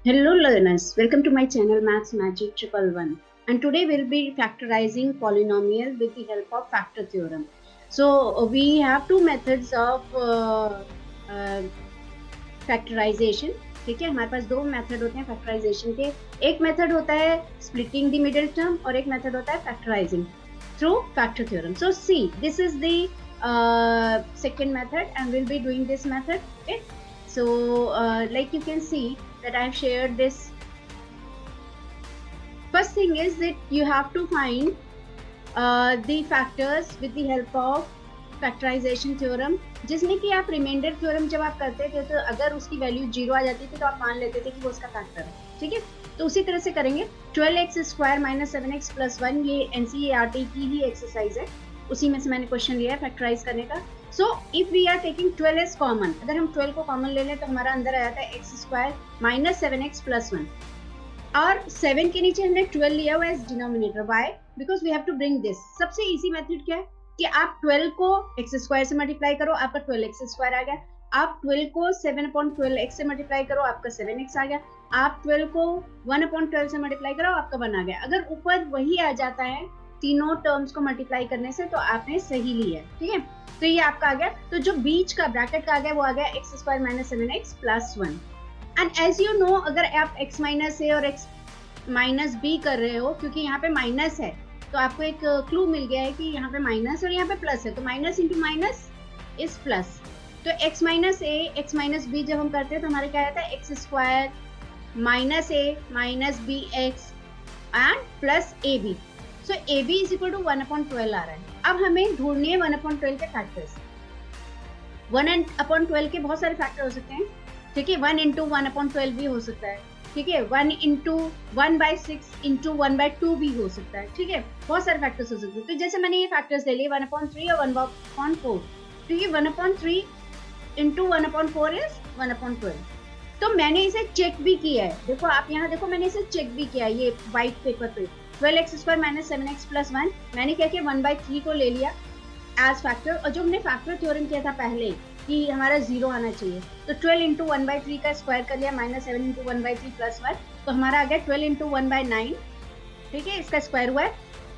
Hello learners, welcome to my channel Maths Magic 111, and today we'll be factorizing polynomial with the help of factor theorem. So we have two methods of factorization. ठीक है, हमारे पास दो method होते हैं factorisation के. एक method होता है स्प्लिटिंग द मिडिल टर्म और एक मेथड होता है factorising through factor theorem. So see, this is the second method and we'll be doing this method. Okay, so like you can see that I have shared this. First thing is that you have to find the factors with the help of factorisation theorem, जिसमें कि आप remainder theorem जब आप करते थे तो अगर उसकी वैल्यू 0 आ जाती थी तो आप मान लेते थे कि वो उसका फैक्टर है. ठीक है, तो उसी तरह से करेंगे. 12x square minus 7x plus 1 ये एनसीईआरटी की ही एक्सरसाइज है, उसी में से मैंने क्वेश्चन लिया है फैक्टराइज करने का. So if we are taking 12 as common, अगर हम 12 को कॉमन ले लें तो हमारा अंदर आ जाता है x square minus 7x plus 1 और 7 के नीचे हमने 12 लिया हुआ as denominator. Why? Because we have to bring this. सबसे इजी मेथड क्या है कि आप 12 को x स्क्वायर से मल्टीप्लाई करो, आपका 12x स्क्वायर आ गया. आप 12 को 7/12x से मल्टीप्लाई करो, आपका 7x आ गया. आप 12 को 1/12 से मल्टीप्लाई करो, आपका 1 आ गया. अगर ऊपर वही आ जाता है तीनों टर्म्स को मल्टीप्लाई करने से तो आपने सही लिया है. ठीक है, तो ये आपका आ गया. तो जो बीच का ब्रैकेट का आ गया वो आ गया x square minus 7x plus 1. And as you know, अगर आप x माइनस a और x माइनस b कर रहे हो, क्योंकि यहाँ पे माइनस है तो आपको एक क्लू मिल गया है कि यहाँ पे माइनस और यहाँ पे प्लस है, तो minus into minus is plus. तो x माइनस ए x माइनस बी जब हम करते हैं तो हमारे क्या आता है x square minus a minus b x and plus a b. So a b is equal to 1/12 आ रहा है. अब हमें ढूंढनी है 1/12 के फैक्टर्स. 1/12 के बहुत सारे फैक्टर हो सकते हैं. ठीक है, 1 इंटू 1/12 भी हो सकता है. ठीक है, 1 इंटू 1/6 इंटू 1/2 भी हो सकता है. ठीक है, बहुत सारे फैक्टर्स हो सकते हैं. तो जैसे मैंने ये फैक्टर्स ले लिए 1/3 और 1/4. तो ये 1/3 इंटू 1/4 इज 1/12. तो मैंने इसे चेक भी किया है. देखो आप यहाँ देखो, मैंने इसे चेक भी किया है ये व्हाइट पेपर पे. 12x square minus 7x plus 1 मैंने क्या किया 1/3 को ले लिया एज फैक्टर. और जो हमने फैक्टर थ्योरम किया था पहले कि हमारा 0 आना चाहिए, तो 12 इंटू 1/3 का स्क्वायर कर लिया माइनस 7 इंटू 1/3 प्लस 1, तो हमारा आ गया 12 इंटू 1/9. ठीक है, इसका स्क्वायर हुआ है.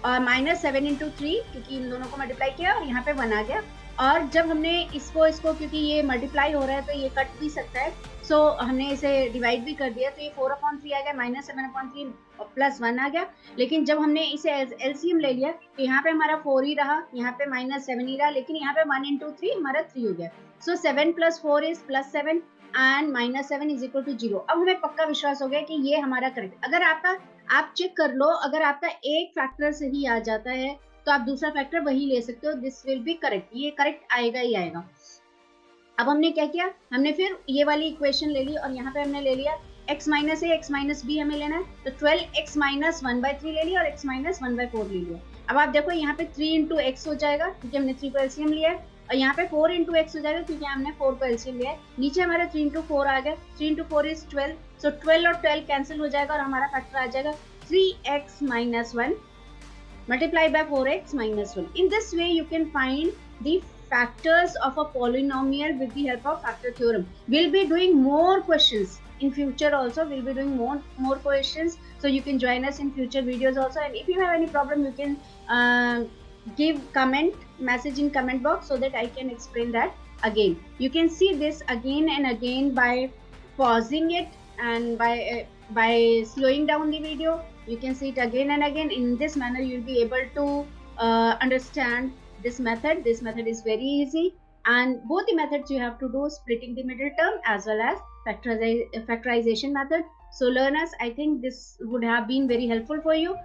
और माइनस 7 इंटू 3 क्योंकि इन दोनों को मल्टीप्लाई किया और यहाँ पे 1 आ गया. और जब हमने इसको क्योंकि ये मल्टीप्लाई हो रहा है तो ये कट भी सकता है, सो हमने इसे डिवाइड भी कर दिया, तो ये 4/3 आ गया माइनस 7/3 प्लस 1 आ गया. लेकिन जब हमने इसे एलसीएम ले लिया तो यहाँ पे हमारा 4 ही रहा, यहाँ पे माइनस 7 ही रहा, लेकिन यहाँ पे 1 इंटू 3 हमारा 3 हो गया. So 7 plus 4 is plus 7 and minus 7 is equal to 0. अब हमें पक्का विश्वास हो गया कि ये हमारा करेक्ट. अगर आप चेक कर लो, अगर आपका एक फैक्टर सही आ जाता है तो आप दूसरा फैक्टर वही ले सकते हो. दिस विल बी करेक्ट, ये करेक्ट आएगा ही आएगा. अब हमने क्या किया, हमने फिर ये वाली इक्वेशन ले ली और यहाँ पे हमने ले लिया x माइनस ए x माइनस बी हमें लेना है, तो 12x माइनस 1/3 ले लिया और x माइनस 1/4 ले लिया. अब आप देखो यहाँ पे 3 इंटू एक्स हो जाएगा क्योंकि हमने 3 को एलसीएम लिया है, और यहाँ पे 4 इंटू एक्स हो जाएगा क्योंकि हमने 4 को एलसीएम लिया है. नीचे हमारा 3 इंटू 4 आ गया, 3 इंटू 4 इज 12. सो 12 और 12 कैंसिल हो जाएगा और हमारा फैक्टर आ जाएगा 3x minus 1 multiplied by 4x minus 1. In this way, you can find the factors of a polynomial with the help of factor theorem. We'll be doing more questions in future also. We'll be doing more questions, so you can join us in future videos also. And if you have any problem, you can give message in comment box so that I can explain that again. You can see this again and again by pausing it and by slowing down the video. You can see it again and again. In this manner you'll be able to understand this method. This method is very easy, and both the methods you have to do splitting the middle term as well as factorization method. So learners, I think this would have been very helpful for you.